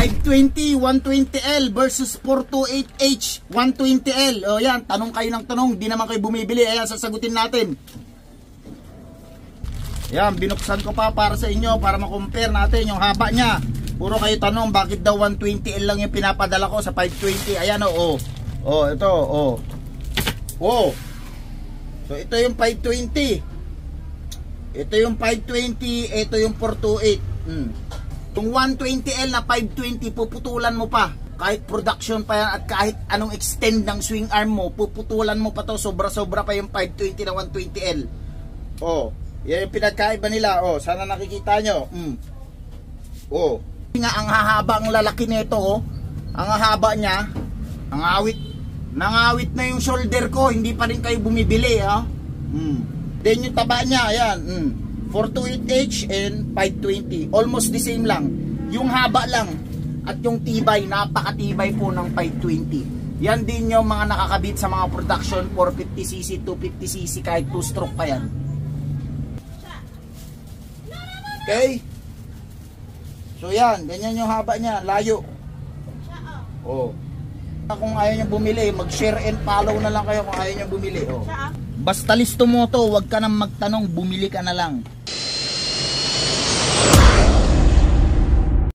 520, 120L versus 428H, 120L. O yan, tanong kayo ng tanong, di naman kayo bumibili. Ayan, sasagutin natin. Yan, binuksan ko pa para sa inyo, para ma-compare natin yung haba niya. Puro kayo tanong, bakit daw 120L lang yung pinapadala ko sa 520? Ayan o, ito, So, ito yung 520. Ito yung 520, ito yung 428. Yung 120L na 520, puputulan mo pa. Kahit production pa yan at kahit anong extend ng swing arm mo, puputulan mo pa to. Sobra-sobra pa yung 520 na 120L. Yan yung pinagkaiba nila. Sana nakikita nyo. Nga ang hahaba ang lalaki nito. Ang hahaba niya, nangawit na yung shoulder ko. Hindi pa rin kayo bumibili. Then yung taba niya, ayan. 428H and 520. Almost the same lang. Yung haba lang at yung tibay, napakatibay po ng 520. Yan din yung mga nakakabit sa mga production 450cc, 250cc, kahit 2-stroke pa yan. Okay? So yan, ganyan yung haba niya, layo. Kung ayaw nyo bumili, mag-share and follow na lang kayo kung ayaw nyo bumili. Basta listo mo to, wag ka nang magtanong, bumili ka na lang.